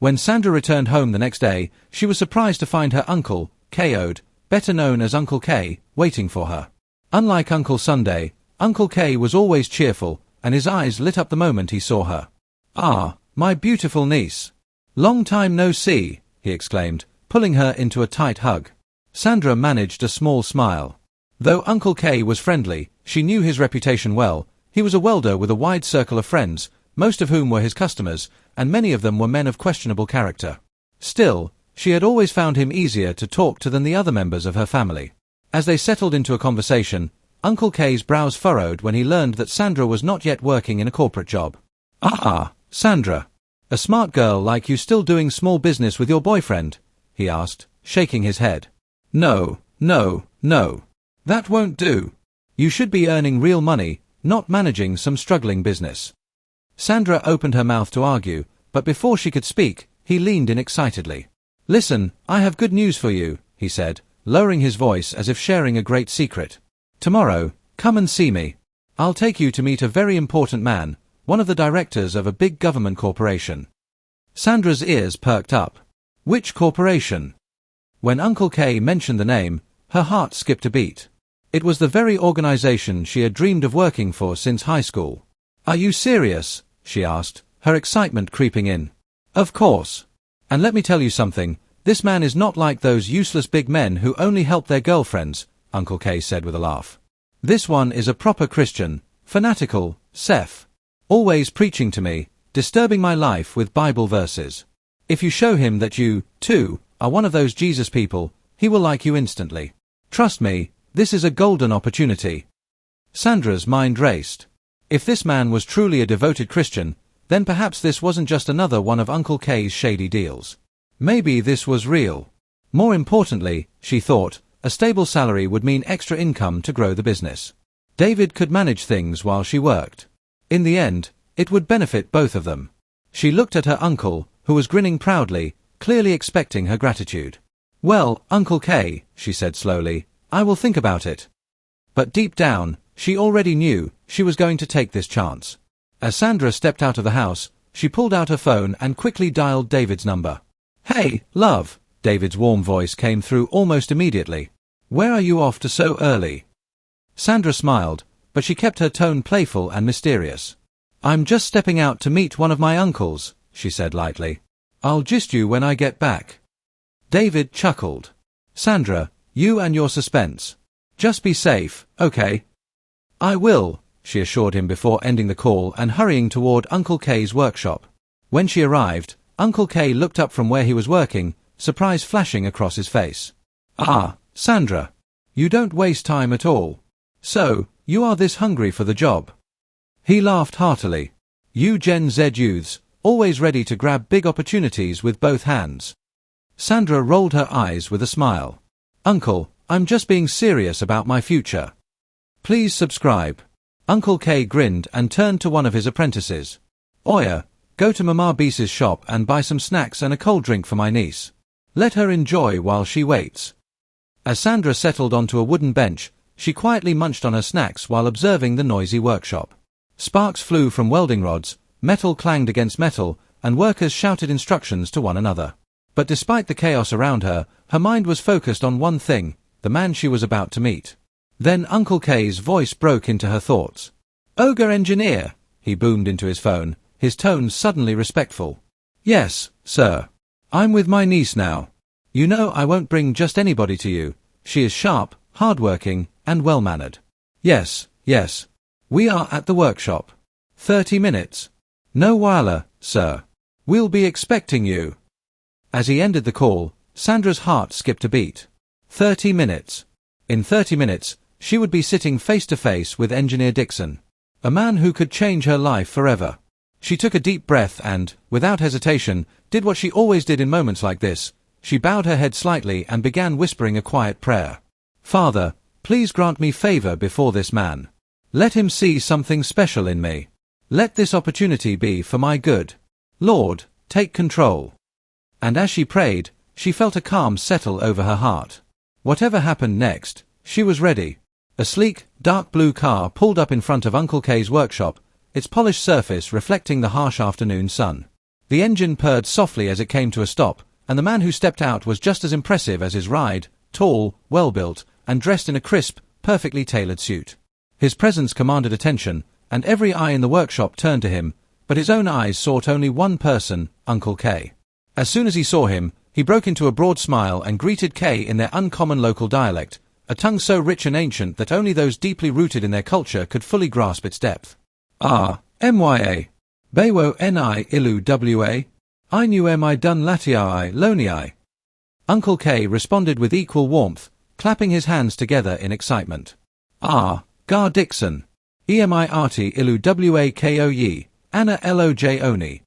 When Sandra returned home the next day, she was surprised to find her uncle, K.O.'d, better known as Uncle K, waiting for her. Unlike Uncle Sunday, Uncle K was always cheerful, and his eyes lit up the moment he saw her. "Ah, my beautiful niece. Long time no see," he exclaimed, pulling her into a tight hug. Sandra managed a small smile. Though Uncle K was friendly, she knew his reputation well. He was a welder with a wide circle of friends, most of whom were his customers, and many of them were men of questionable character. Still, she had always found him easier to talk to than the other members of her family. As they settled into a conversation, Uncle K's brows furrowed when he learned that Sandra was not yet working in a corporate job. "Ah, Sandra. A smart girl like you still doing small business with your boyfriend?" he asked, shaking his head. No. That won't do. You should be earning real money, not managing some struggling business." Sandra opened her mouth to argue, but before she could speak, he leaned in excitedly. "Listen, I have good news for you," he said, lowering his voice as if sharing a great secret. "Tomorrow, come and see me. I'll take you to meet a very important man, one of the directors of a big government corporation." Sandra's ears perked up. Which corporation? When Uncle K mentioned the name, her heart skipped a beat. It was the very organization she had dreamed of working for since high school. "Are you serious?" she asked, her excitement creeping in. "Of course. And let me tell you something, this man is not like those useless big men who only help their girlfriends," Uncle K said with a laugh. "This one is a proper Christian, fanatical, Seth. Always preaching to me, disturbing my life with Bible verses. If you show him that you, too, are one of those Jesus people, he will like you instantly. Trust me, this is a golden opportunity." Sandra's mind raced. If this man was truly a devoted Christian, then perhaps this wasn't just another one of Uncle K's shady deals. Maybe this was real. More importantly, she thought, a stable salary would mean extra income to grow the business. David could manage things while she worked. In the end, it would benefit both of them. She looked at her uncle, who was grinning proudly, clearly expecting her gratitude. "Well, Uncle K," she said slowly, "I will think about it." But deep down, she already knew she was going to take this chance. As Sandra stepped out of the house, she pulled out her phone and quickly dialed David's number. "Hey, love," David's warm voice came through almost immediately. "Where are you off to so early?" Sandra smiled, but she kept her tone playful and mysterious. "I'm just stepping out to meet one of my uncles," she said lightly. "I'll gist you when I get back." David chuckled. "Sandra, you and your suspense. Just be safe, okay?" "I will," she assured him before ending the call and hurrying toward Uncle K's workshop. When she arrived, Uncle K looked up from where he was working, surprise flashing across his face. "Ah, Sandra. You don't waste time at all. So, you are this hungry for the job?" He laughed heartily. "You Gen Z youths, always ready to grab big opportunities with both hands." Sandra rolled her eyes with a smile. "Uncle, I'm just being serious about my future. Please subscribe." Uncle K grinned and turned to one of his apprentices. "Oya, go to Mama Beese's shop and buy some snacks and a cold drink for my niece. Let her enjoy while she waits." As Sandra settled onto a wooden bench, she quietly munched on her snacks while observing the noisy workshop. Sparks flew from welding rods, metal clanged against metal, and workers shouted instructions to one another. But despite the chaos around her, her mind was focused on one thing, the man she was about to meet. Then Uncle K's voice broke into her thoughts. "Ogre engineer," he boomed into his phone, his tone suddenly respectful. "Yes, sir. I'm with my niece now. You know I won't bring just anybody to you. She is sharp, hard-working, and well-mannered." Yes. We are at the workshop. 30 minutes. No whiler, sir. We'll be expecting you." As he ended the call, Sandra's heart skipped a beat. 30 minutes. In 30 minutes, she would be sitting face-to-face with Engineer Dixon, a man who could change her life forever. She took a deep breath and, without hesitation, did what she always did in moments like this. She bowed her head slightly and began whispering a quiet prayer. "Father, please grant me favor before this man. Let him see something special in me. Let this opportunity be for my good. Lord, take control." And as she prayed, she felt a calm settle over her heart. Whatever happened next, she was ready. A sleek, dark blue car pulled up in front of Uncle K's workshop, its polished surface reflecting the harsh afternoon sun. The engine purred softly as it came to a stop, and the man who stepped out was just as impressive as his ride, tall, well-built, and dressed in a crisp, perfectly tailored suit. His presence commanded attention, and every eye in the workshop turned to him, but his own eyes sought only one person, Uncle K. As soon as he saw him, he broke into a broad smile and greeted K in their uncommon local dialect, a tongue so rich and ancient that only those deeply rooted in their culture could fully grasp its depth. "Ah, mya. Bewo ni ilu wa. I knew mi dun latiai loniai." Uncle K responded with equal warmth, clapping his hands together in excitement. "Ah, Gar Dixon. Emi arti ilu wa ko ye, Anna loj oni."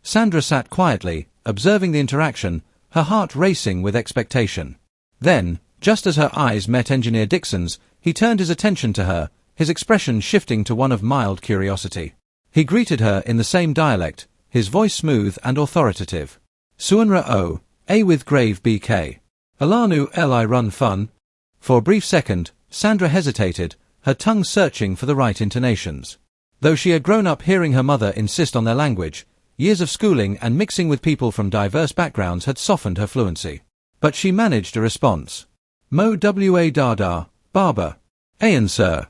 Sandra sat quietly, observing the interaction, her heart racing with expectation. Then, just as her eyes met Engineer Dixon's, he turned his attention to her, his expression shifting to one of mild curiosity. He greeted her in the same dialect, his voice smooth and authoritative. "Suanra o, a with grave bk. Alanu li run fun." For a brief second, Sandra hesitated, her tongue searching for the right intonations. Though she had grown up hearing her mother insist on their language, years of schooling and mixing with people from diverse backgrounds had softened her fluency. But she managed a response. "Mo wa dada, barber. Ayan sir."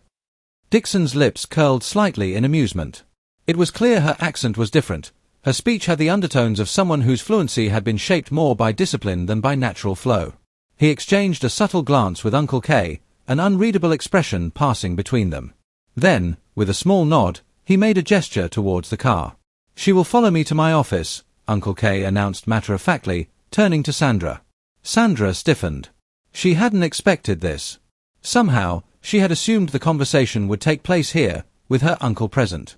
Dixon's lips curled slightly in amusement. It was clear her accent was different. Her speech had the undertones of someone whose fluency had been shaped more by discipline than by natural flow. He exchanged a subtle glance with Uncle K, an unreadable expression passing between them. Then, with a small nod, he made a gesture towards the car. "She will follow me to my office," Uncle K announced matter-of-factly, turning to Sandra. Sandra stiffened. She hadn't expected this. Somehow, she had assumed the conversation would take place here, with her uncle present.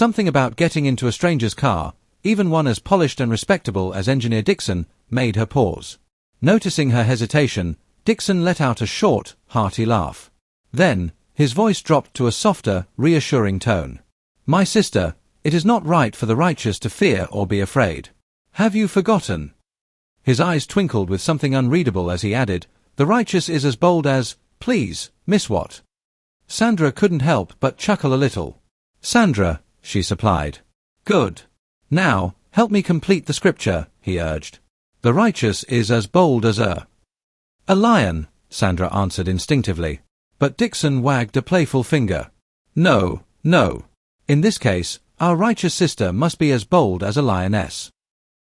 Something about getting into a stranger's car, even one as polished and respectable as Engineer Dixon, made her pause. Noticing her hesitation, Dixon let out a short, hearty laugh. Then, his voice dropped to a softer, reassuring tone. "My sister, it is not right for the righteous to fear or be afraid. Have you forgotten?" His eyes twinkled with something unreadable as he added, "The righteous is as bold as, please, Miss What?" Sandra couldn't help but chuckle a little. "Sandra," she supplied. "Good. Now, help me complete the scripture," he urged. "The righteous is as bold as a lion," Sandra answered instinctively. But Dixon wagged a playful finger. "No, no. In this case, our righteous sister must be as bold as a lioness."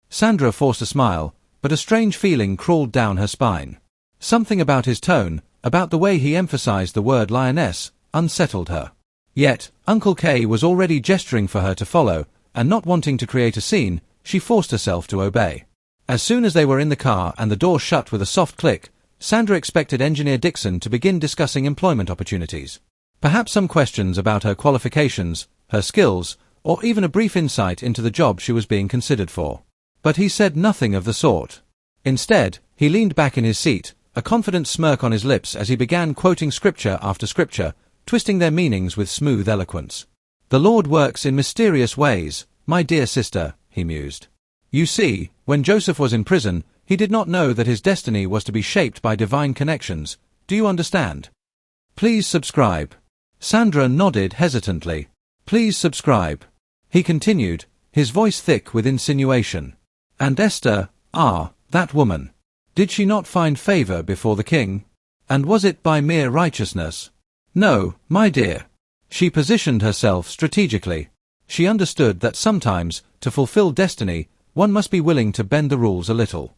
Sandra forced a smile, but a strange feeling crawled down her spine. Something about his tone, about the way he emphasized the word lioness, unsettled her. Yet, Uncle K was already gesturing for her to follow, and not wanting to create a scene, she forced herself to obey. As soon as they were in the car and the door shut with a soft click, Sandra expected Engineer Dixon to begin discussing employment opportunities. Perhaps some questions about her qualifications, her skills, or even a brief insight into the job she was being considered for. But he said nothing of the sort. Instead, he leaned back in his seat, a confident smirk on his lips as he began quoting scripture after scripture, twisting their meanings with smooth eloquence. "The Lord works in mysterious ways, my dear sister," he mused. "You see, when Joseph was in prison, he did not know that his destiny was to be shaped by divine connections. Do you understand? Please subscribe." Sandra nodded hesitantly. "Please subscribe." He continued, his voice thick with insinuation. "And Esther, that woman. Did she not find favor before the king? And was it by mere righteousness? No, my dear. She positioned herself strategically. She understood that sometimes, to fulfill destiny, one must be willing to bend the rules a little."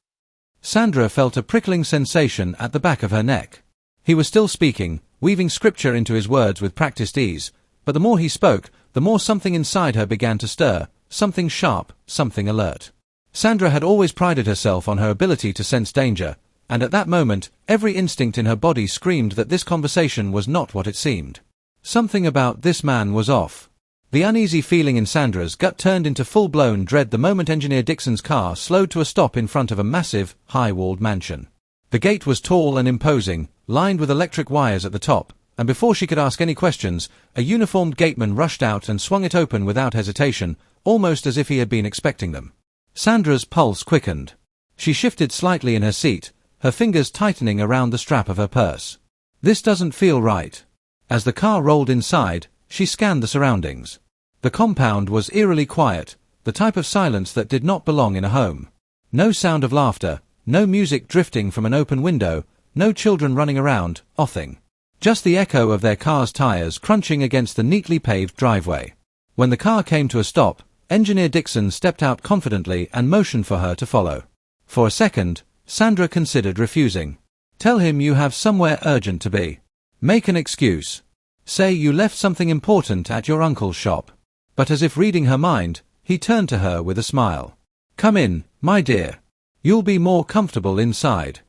Sandra felt a prickling sensation at the back of her neck. He was still speaking, weaving scripture into his words with practiced ease, but the more he spoke, the more something inside her began to stir, something sharp, something alert. Sandra had always prided herself on her ability to sense danger, and at that moment, every instinct in her body screamed that this conversation was not what it seemed. Something about this man was off. The uneasy feeling in Sandra's gut turned into full-blown dread the moment Engineer Dixon's car slowed to a stop in front of a massive, high-walled mansion. The gate was tall and imposing, lined with electric wires at the top, and before she could ask any questions, a uniformed gateman rushed out and swung it open without hesitation, almost as if he had been expecting them. Sandra's pulse quickened. She shifted slightly in her seat, her fingers tightening around the strap of her purse. "This doesn't feel right." As the car rolled inside, she scanned the surroundings. The compound was eerily quiet, the type of silence that did not belong in a home. No sound of laughter, no music drifting from an open window, no children running around, nothing. Just the echo of their car's tires crunching against the neatly paved driveway. When the car came to a stop, Engineer Dixon stepped out confidently and motioned for her to follow. For a second, Sandra considered refusing. Tell him you have somewhere urgent to be. Make an excuse. Say you left something important at your uncle's shop. But as if reading her mind, he turned to her with a smile. Come in, my dear. You'll be more comfortable inside.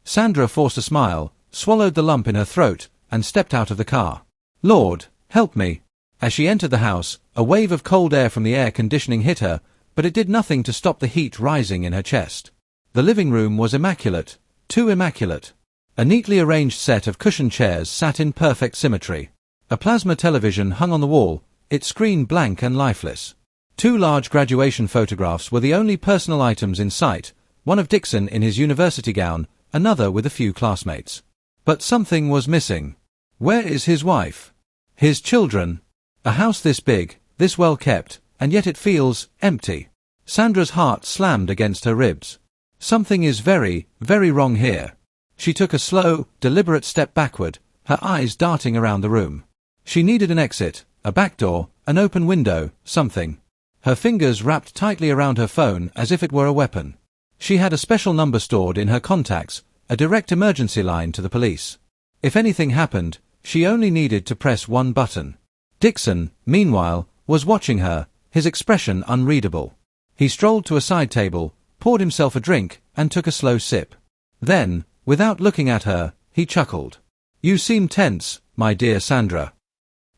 Sandra forced a smile, swallowed the lump in her throat, and stepped out of the car. Lord, help me. As she entered the house, a wave of cold air from the air conditioning hit her, but it did nothing to stop the heat rising in her chest. The living room was immaculate, too immaculate. A neatly arranged set of cushioned chairs sat in perfect symmetry. A plasma television hung on the wall, its screen blank and lifeless. 2 large graduation photographs were the only personal items in sight, one of Dixon in his university gown, another with a few classmates. But something was missing. Where is his wife? His children? A house this big, this well kept, and yet it feels empty. Sandra's heart slammed against her ribs. Something is very, very wrong here. She took a slow, deliberate step backward, her eyes darting around the room. She needed an exit, a back door, an open window, something. Her fingers wrapped tightly around her phone as if it were a weapon. She had a special number stored in her contacts, a direct emergency line to the police. If anything happened, she only needed to press one button. Dixon, meanwhile, was watching her, his expression unreadable. He strolled to a side table, poured himself a drink, and took a slow sip. Then, without looking at her, he chuckled. You seem tense, my dear Sandra.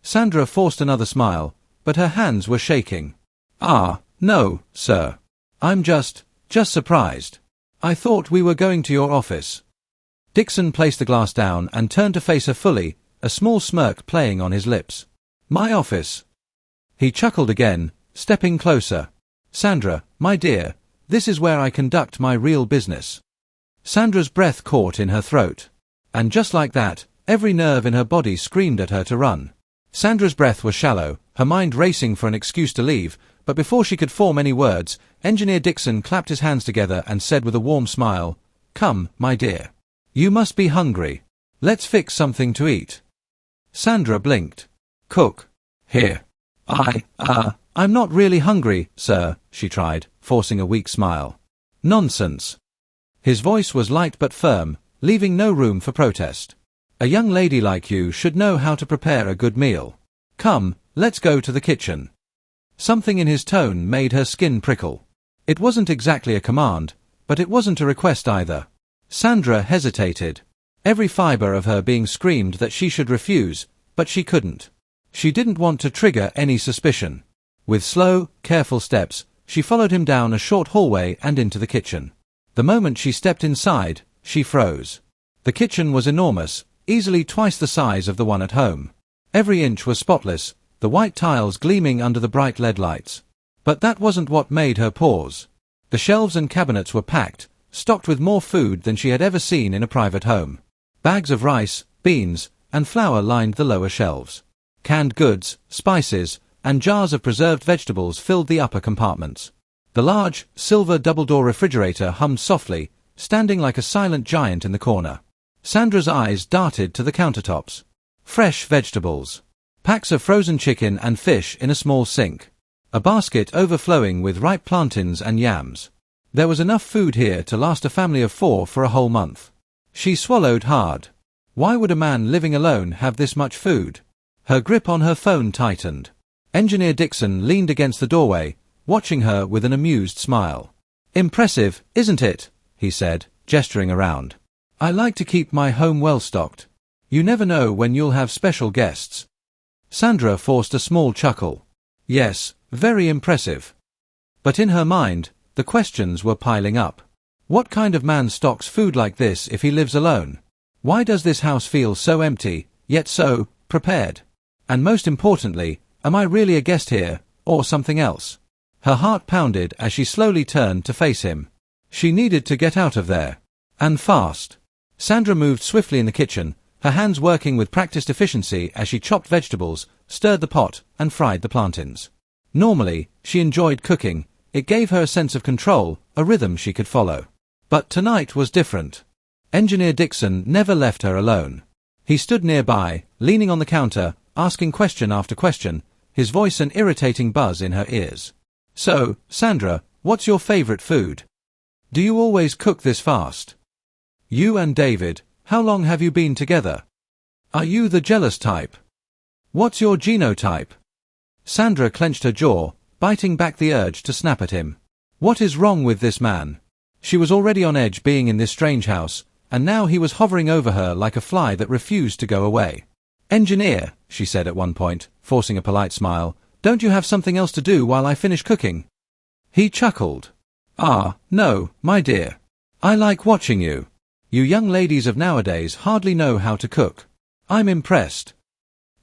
Sandra forced another smile, but her hands were shaking. Ah, no, sir. I'm just surprised. I thought we were going to your office. Dixon placed the glass down and turned to face her fully, a small smirk playing on his lips. My office. He chuckled again, stepping closer. Sandra, my dear, this is where I conduct my real business. Sandra's breath caught in her throat. And just like that, every nerve in her body screamed at her to run. Sandra's breath was shallow, her mind racing for an excuse to leave, but before she could form any words, Engineer Dixon clapped his hands together and said with a warm smile, Come, my dear. You must be hungry. Let's fix something to eat. Sandra blinked. Cook. Here. I'm not really hungry, sir, she tried, forcing a weak smile. Nonsense. His voice was light but firm, leaving no room for protest. A young lady like you should know how to prepare a good meal. Come, let's go to the kitchen. Something in his tone made her skin prickle. It wasn't exactly a command, but it wasn't a request either. Sandra hesitated. Every fiber of her being screamed that she should refuse, but she couldn't. She didn't want to trigger any suspicion. With slow, careful steps, she followed him down a short hallway and into the kitchen. The moment she stepped inside, she froze. The kitchen was enormous, easily twice the size of the one at home. Every inch was spotless, the white tiles gleaming under the bright LED lights. But that wasn't what made her pause. The shelves and cabinets were packed, stocked with more food than she had ever seen in a private home. Bags of rice, beans, and flour lined the lower shelves. Canned goods, spices, and jars of preserved vegetables filled the upper compartments. The large, silver double-door refrigerator hummed softly, standing like a silent giant in the corner. Sandra's eyes darted to the countertops. Fresh vegetables. Packs of frozen chicken and fish in a small sink. A basket overflowing with ripe plantains and yams. There was enough food here to last a family of 4 for a whole month. She swallowed hard. Why would a man living alone have this much food? Her grip on her phone tightened. Engineer Dixon leaned against the doorway, watching her with an amused smile. Impressive, isn't it? He said, gesturing around. I like to keep my home well stocked. You never know when you'll have special guests. Sandra forced a small chuckle. Yes, very impressive. But in her mind, the questions were piling up. What kind of man stocks food like this if he lives alone? Why does this house feel so empty, yet so prepared? And most importantly, am I really a guest here, or something else? Her heart pounded as she slowly turned to face him. She needed to get out of there. And fast. Sandra moved swiftly in the kitchen, her hands working with practiced efficiency as she chopped vegetables, stirred the pot, and fried the plantains. Normally, she enjoyed cooking. It gave her a sense of control, a rhythm she could follow. But tonight was different. Engineer Dixon never left her alone. He stood nearby, leaning on the counter, asking question after question, his voice an irritating buzz in her ears. "So, Sandra, what's your favorite food? Do you always cook this fast? You and David, how long have you been together? Are you the jealous type? What's your genotype?" Sandra clenched her jaw, biting back the urge to snap at him. What is wrong with this man? She was already on edge being in this strange house, and now he was hovering over her like a fly that refused to go away. "Engineer," she said at one point, forcing a polite smile, "don't you have something else to do while I finish cooking?" He chuckled. "Ah, no, my dear. I like watching you. You young ladies of nowadays hardly know how to cook. I'm impressed."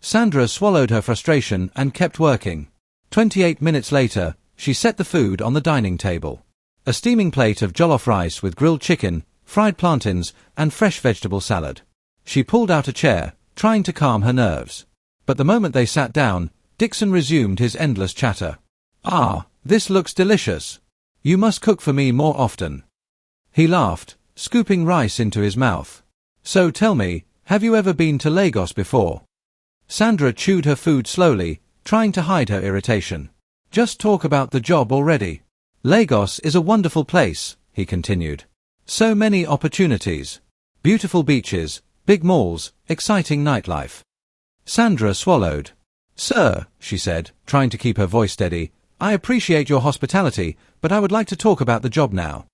Sandra swallowed her frustration and kept working. 28 minutes later, she set the food on the dining table. A steaming plate of jollof rice with grilled chicken, fried plantains, and fresh vegetable salad. She pulled out a chair, trying to calm her nerves. But the moment they sat down, Dixon resumed his endless chatter. "Ah, this looks delicious. You must cook for me more often." He laughed, scooping rice into his mouth. "So tell me, have you ever been to Lagos before?" Sandra chewed her food slowly, trying to hide her irritation. "Just talk about the job already." "Lagos is a wonderful place," he continued. "So many opportunities. Beautiful beaches, big malls, exciting nightlife." Sandra swallowed. "Sir," she said, trying to keep her voice steady, "I appreciate your hospitality, but I would like to talk about the job now."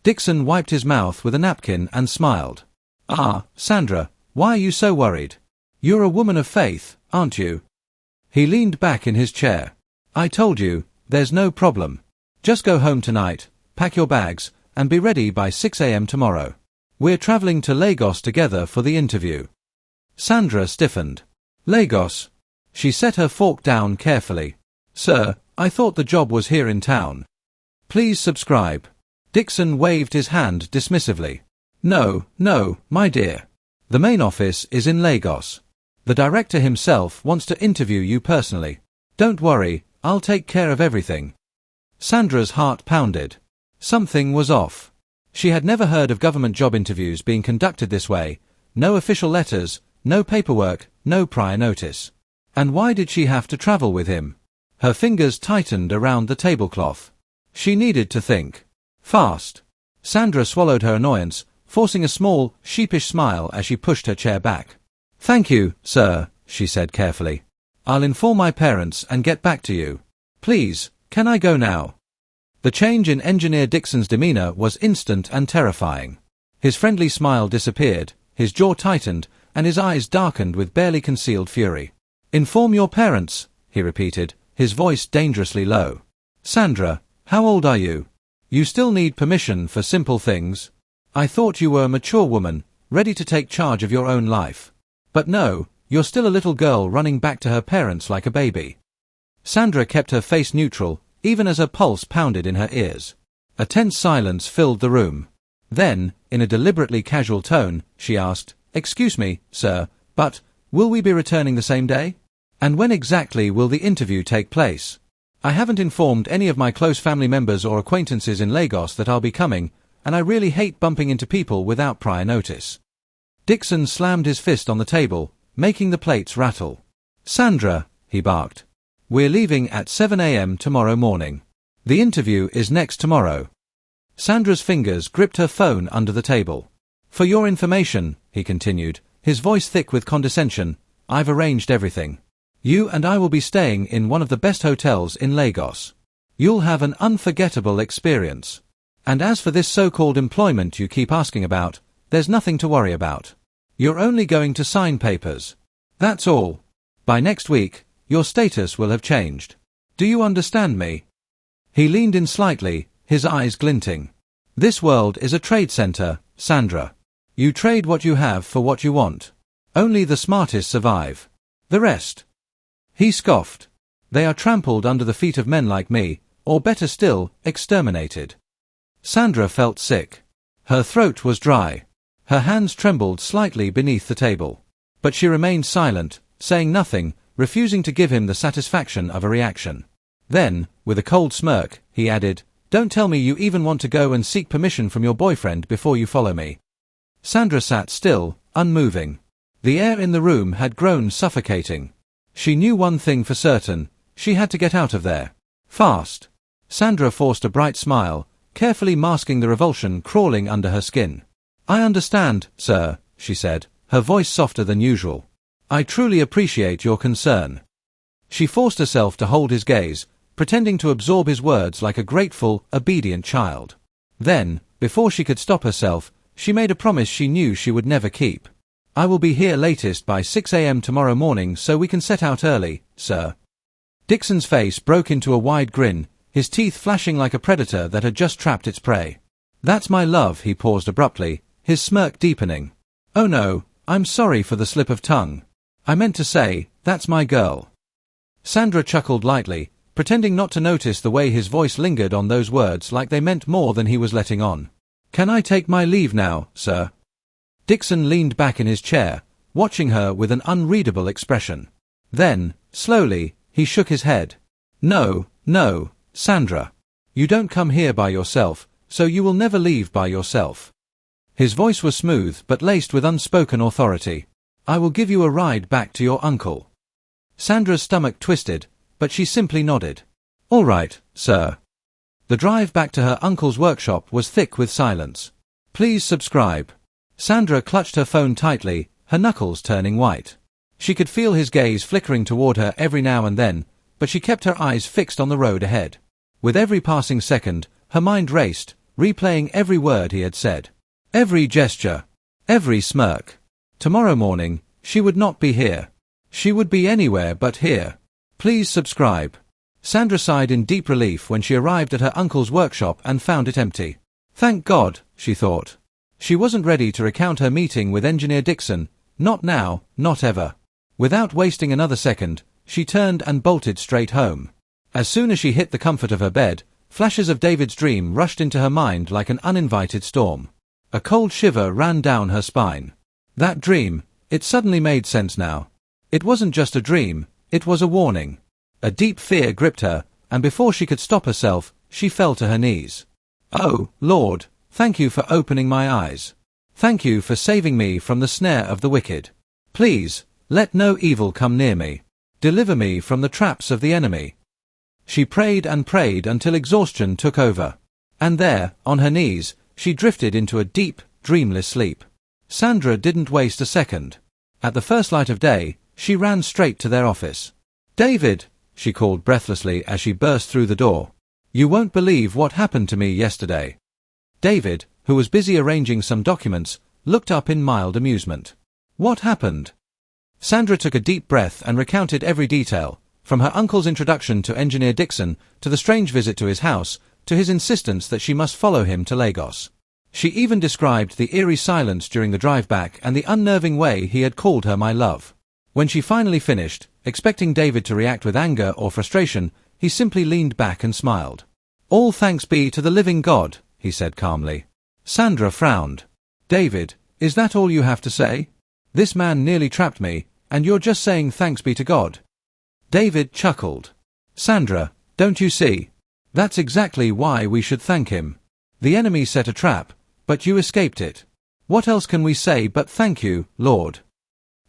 Dixon wiped his mouth with a napkin and smiled. "Ah, Sandra, why are you so worried? You're a woman of faith, aren't you?" He leaned back in his chair. "I told you, there's no problem. Just go home tonight, pack your bags, and be ready by 6 a.m. tomorrow. We're traveling to Lagos together for the interview." Sandra stiffened. "Lagos?" She set her fork down carefully. "Sir, I thought the job was here in town." "Please subscribe." Dixon waved his hand dismissively. No, my dear. The main office is in Lagos. The director himself wants to interview you personally. Don't worry, I'll take care of everything." Sandra's heart pounded. Something was off. She had never heard of government job interviews being conducted this way. No official letters, no paperwork, no prior notice. And why did she have to travel with him? Her fingers tightened around the tablecloth. She needed to think. Fast. Sandra swallowed her annoyance, forcing a small, sheepish smile as she pushed her chair back. "Thank you, sir," she said carefully. "I'll inform my parents and get back to you. Please, can I go now?" The change in Engineer Dixon's demeanor was instant and terrifying. His friendly smile disappeared, his jaw tightened, and his eyes darkened with barely concealed fury. "Inform your parents," he repeated, his voice dangerously low. "Sandra, how old are you? You still need permission for simple things. I thought you were a mature woman, ready to take charge of your own life. But no, you're still a little girl running back to her parents like a baby." Sandra kept her face neutral, even as her pulse pounded in her ears. A tense silence filled the room. Then, in a deliberately casual tone, she asked, "Excuse me, sir, but will we be returning the same day? And when exactly will the interview take place? I haven't informed any of my close family members or acquaintances in Lagos that I'll be coming, and I really hate bumping into people without prior notice." Dixon slammed his fist on the table, making the plates rattle. "Sandra," he barked, "we're leaving at 7 a.m. tomorrow morning. The interview is next tomorrow." Sandra's fingers gripped her phone under the table. "For your information," he continued, his voice thick with condescension, "I've arranged everything. You and I will be staying in one of the best hotels in Lagos. You'll have an unforgettable experience. And as for this so-called employment you keep asking about, there's nothing to worry about. You're only going to sign papers. That's all. By next week, your status will have changed. Do you understand me?" He leaned in slightly, his eyes glinting. "This world is a trade center, Sandra. You trade what you have for what you want. Only the smartest survive. The rest." He scoffed. "They are trampled under the feet of men like me, or better still, exterminated." Sandra felt sick. Her throat was dry. Her hands trembled slightly beneath the table. But she remained silent, saying nothing, refusing to give him the satisfaction of a reaction. Then, with a cold smirk, he added, "Don't tell me you even want to go and seek permission from your boyfriend before you follow me." Sandra sat still, unmoving. The air in the room had grown suffocating. She knew one thing for certain: she had to get out of there. Fast. Sandra forced a bright smile, carefully masking the revulsion crawling under her skin. "I understand, sir," she said, her voice softer than usual. "I truly appreciate your concern." She forced herself to hold his gaze, pretending to absorb his words like a grateful, obedient child. Then, before she could stop herself, she made a promise she knew she would never keep. "I will be here latest by 6 a.m. tomorrow morning so we can set out early, sir." Dixon's face broke into a wide grin, his teeth flashing like a predator that had just trapped its prey. "That's my love," he paused abruptly, his smirk deepening. "Oh no, I'm sorry for the slip of tongue. I meant to say, that's my girl." Sandra chuckled lightly, pretending not to notice the way his voice lingered on those words like they meant more than he was letting on. "Can I take my leave now, sir?" Dixon leaned back in his chair, watching her with an unreadable expression. Then, slowly, he shook his head. "No, no, Sandra. You don't come here by yourself, so you will never leave by yourself." His voice was smooth but laced with unspoken authority. "I will give you a ride back to your uncle." Sandra's stomach twisted, but she simply nodded. "All right, sir." The drive back to her uncle's workshop was thick with silence. "Please subscribe." Sandra clutched her phone tightly, her knuckles turning white. She could feel his gaze flickering toward her every now and then, but she kept her eyes fixed on the road ahead. With every passing second, her mind raced, replaying every word he had said. Every gesture. Every smirk. Tomorrow morning, she would not be here. She would be anywhere but here. "Please subscribe." Sandra sighed in deep relief when she arrived at her uncle's workshop and found it empty. Thank God, she thought. She wasn't ready to recount her meeting with Engineer Dixon, not now, not ever. Without wasting another second, she turned and bolted straight home. As soon as she hit the comfort of her bed, flashes of David's dream rushed into her mind like an uninvited storm. A cold shiver ran down her spine. That dream, it suddenly made sense now. It wasn't just a dream, it was a warning. A deep fear gripped her, and before she could stop herself, she fell to her knees. Oh, Lord, thank you for opening my eyes. Thank you for saving me from the snare of the wicked. Please, let no evil come near me. Deliver me from the traps of the enemy. She prayed and prayed until exhaustion took over. And there, on her knees, she drifted into a deep, dreamless sleep. Sandra didn't waste a second. At the first light of day, she ran straight to their office. "David," she called breathlessly as she burst through the door. "You won't believe what happened to me yesterday." David, who was busy arranging some documents, looked up in mild amusement. "What happened?" Sandra took a deep breath and recounted every detail, from her uncle's introduction to Engineer Dixon, to the strange visit to his house, to his insistence that she must follow him to Lagos. She even described the eerie silence during the drive back and the unnerving way he had called her my love. When she finally finished, expecting David to react with anger or frustration, he simply leaned back and smiled. "All thanks be to the living God," he said calmly. Sandra frowned. "David, is that all you have to say? This man nearly trapped me, and you're just saying thanks be to God." David chuckled. "Sandra, don't you see? That's exactly why we should thank him. The enemy set a trap, but you escaped it. What else can we say but thank you, Lord?"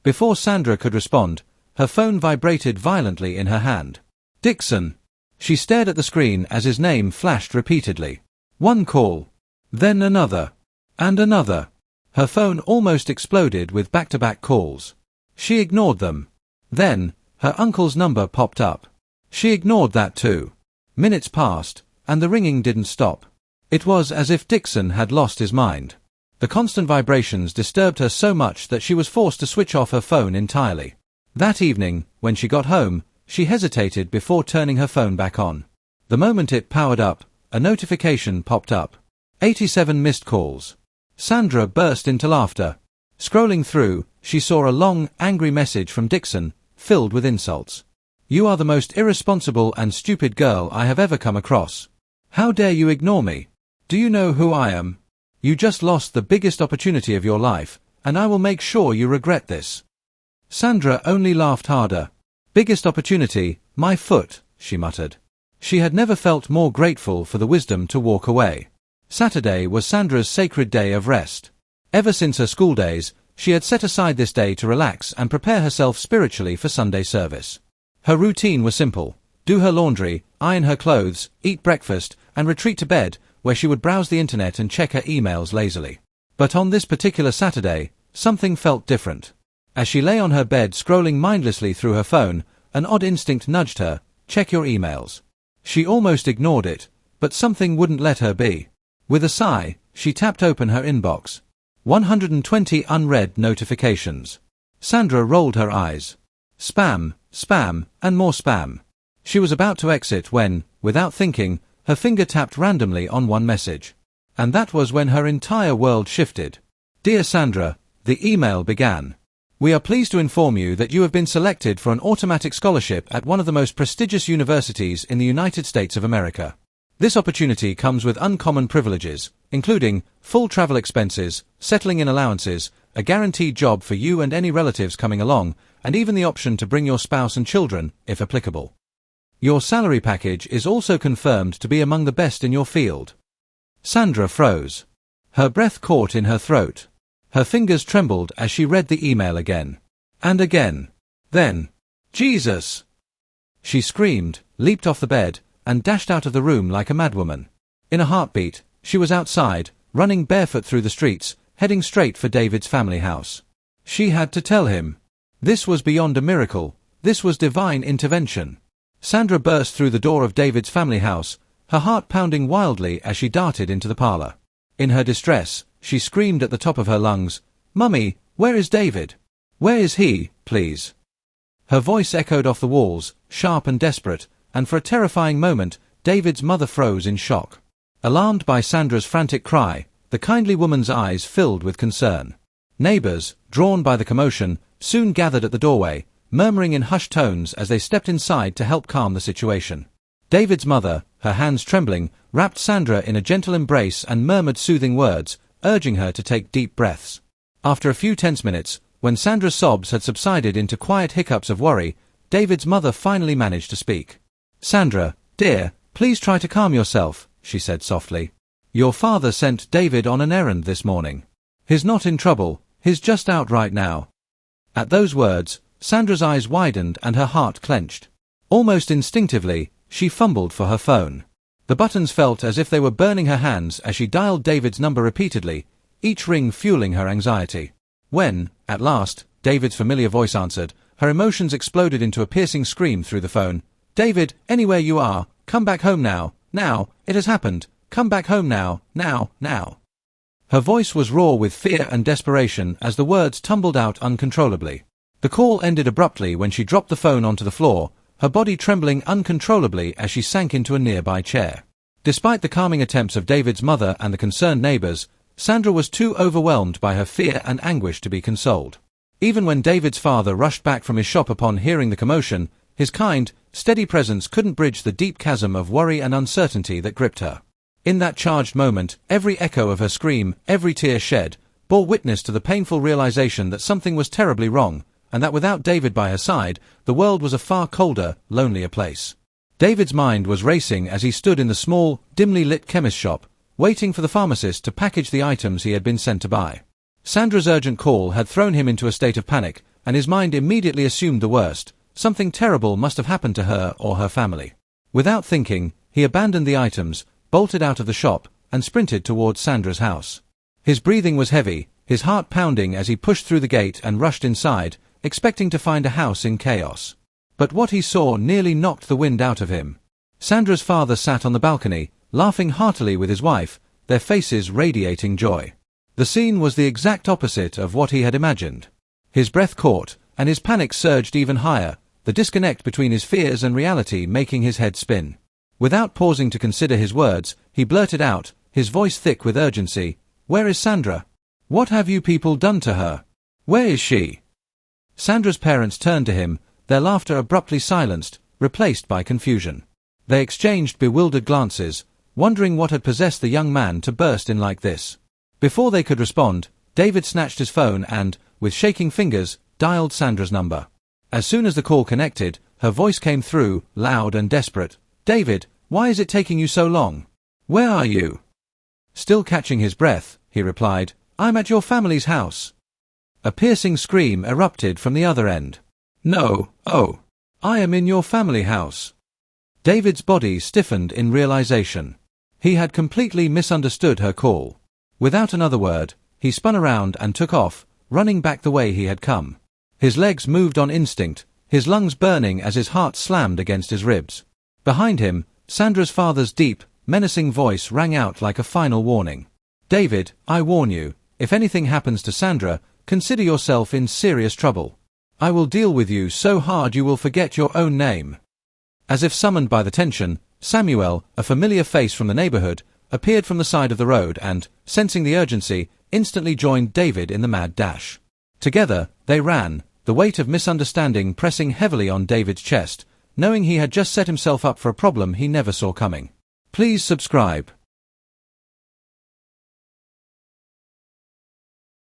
Before Sandra could respond, her phone vibrated violently in her hand. "Dixon." She stared at the screen as his name flashed repeatedly. One call. Then another. And another. Her phone almost exploded with back-to-back calls. She ignored them. Then, her uncle's number popped up. She ignored that too. Minutes passed, and the ringing didn't stop. It was as if Dixon had lost his mind. The constant vibrations disturbed her so much that she was forced to switch off her phone entirely. That evening, when she got home, she hesitated before turning her phone back on. The moment it powered up, a notification popped up. 87 missed calls. Sandra burst into laughter. Scrolling through, she saw a long, angry message from Dixon, filled with insults. "You are the most irresponsible and stupid girl I have ever come across. How dare you ignore me? Do you know who I am? You just lost the biggest opportunity of your life, and I will make sure you regret this." Sandra only laughed harder. "Biggest opportunity, my foot," she muttered. She had never felt more grateful for the wisdom to walk away. Saturday was Sandra's sacred day of rest. Ever since her school days, she had set aside this day to relax and prepare herself spiritually for Sunday service. Her routine was simple: do her laundry, iron her clothes, eat breakfast, and retreat to bed, where she would browse the internet and check her emails lazily. But on this particular Saturday, something felt different. As she lay on her bed scrolling mindlessly through her phone, an odd instinct nudged her: check your emails. She almost ignored it, but something wouldn't let her be. With a sigh, she tapped open her inbox. 120 unread notifications. Sandra rolled her eyes. Spam, spam, and more spam. She was about to exit when, without thinking, her finger tapped randomly on one message. And that was when her entire world shifted. Dear Sandra, the email began. We are pleased to inform you that you have been selected for an automatic scholarship at one of the most prestigious universities in the United States of America. This opportunity comes with uncommon privileges, including full travel expenses, settling in allowances, a guaranteed job for you and any relatives coming along, and even the option to bring your spouse and children, if applicable. Your salary package is also confirmed to be among the best in your field. Sandra froze. Her breath caught in her throat. Her fingers trembled as she read the email again. And again. Then, Jesus! She screamed, leaped off the bed, and dashed out of the room like a madwoman. In a heartbeat, she was outside, running barefoot through the streets, heading straight for David's family house. She had to tell him. This was beyond a miracle. This was divine intervention. Sandra burst through the door of David's family house, her heart pounding wildly as she darted into the parlor. In her distress, she screamed at the top of her lungs, "Mummy, where is David? Where is he, please?" Her voice echoed off the walls, sharp and desperate, and for a terrifying moment, David's mother froze in shock. Alarmed by Sandra's frantic cry, the kindly woman's eyes filled with concern. Neighbors, drawn by the commotion, soon gathered at the doorway, murmuring in hushed tones as they stepped inside to help calm the situation. David's mother, her hands trembling, wrapped Sandra in a gentle embrace and murmured soothing words, urging her to take deep breaths. After a few tense minutes, when Sandra's sobs had subsided into quiet hiccups of worry, David's mother finally managed to speak. "Sandra, dear, please try to calm yourself," she said softly. "Your father sent David on an errand this morning. He's not in trouble, he's just out right now." At those words, Sandra's eyes widened and her heart clenched. Almost instinctively, she fumbled for her phone. The buttons felt as if they were burning her hands as she dialed David's number repeatedly, each ring fueling her anxiety. When, at last, David's familiar voice answered, her emotions exploded into a piercing scream through the phone. "David, anywhere you are, come back home now, now, it has happened, come back home now, now, now." Her voice was raw with fear and desperation as the words tumbled out uncontrollably. The call ended abruptly when she dropped the phone onto the floor, her body trembling uncontrollably as she sank into a nearby chair. Despite the calming attempts of David's mother and the concerned neighbors, Sandra was too overwhelmed by her fear and anguish to be consoled. Even when David's father rushed back from his shop upon hearing the commotion, his kind, steady presence couldn't bridge the deep chasm of worry and uncertainty that gripped her. In that charged moment, every echo of her scream, every tear shed, bore witness to the painful realization that something was terribly wrong, and that without David by her side, the world was a far colder, lonelier place. David's mind was racing as he stood in the small, dimly lit chemist shop, waiting for the pharmacist to package the items he had been sent to buy. Sandra's urgent call had thrown him into a state of panic, and his mind immediately assumed the worst. Something terrible must have happened to her or her family. Without thinking, he abandoned the items, bolted out of the shop, and sprinted towards Sandra's house. His breathing was heavy, his heart pounding as he pushed through the gate and rushed inside, expecting to find a house in chaos. But what he saw nearly knocked the wind out of him. Sandra's father sat on the balcony, laughing heartily with his wife, their faces radiating joy. The scene was the exact opposite of what he had imagined. His breath caught, and his panic surged even higher, the disconnect between his fears and reality making his head spin. Without pausing to consider his words, he blurted out, his voice thick with urgency, "Where is Sandra? What have you people done to her? Where is she?" Sandra's parents turned to him, their laughter abruptly silenced, replaced by confusion. They exchanged bewildered glances, wondering what had possessed the young man to burst in like this. Before they could respond, David snatched his phone and, with shaking fingers, dialed Sandra's number. As soon as the call connected, her voice came through, loud and desperate. "David, why is it taking you so long? Where are you?" Still catching his breath, he replied, "I'm at your family's house." A piercing scream erupted from the other end. "No, oh, I am in your family house." David's body stiffened in realization. He had completely misunderstood her call. Without another word, he spun around and took off, running back the way he had come. His legs moved on instinct, his lungs burning as his heart slammed against his ribs. Behind him, Sandra's father's deep, menacing voice rang out like a final warning. "David, I warn you, if anything happens to Sandra, consider yourself in serious trouble. I will deal with you so hard you will forget your own name." As if summoned by the tension, Samuel, a familiar face from the neighborhood, appeared from the side of the road and, sensing the urgency, instantly joined David in the mad dash. Together, they ran, the weight of misunderstanding pressing heavily on David's chest, knowing he had just set himself up for a problem he never saw coming. Please subscribe.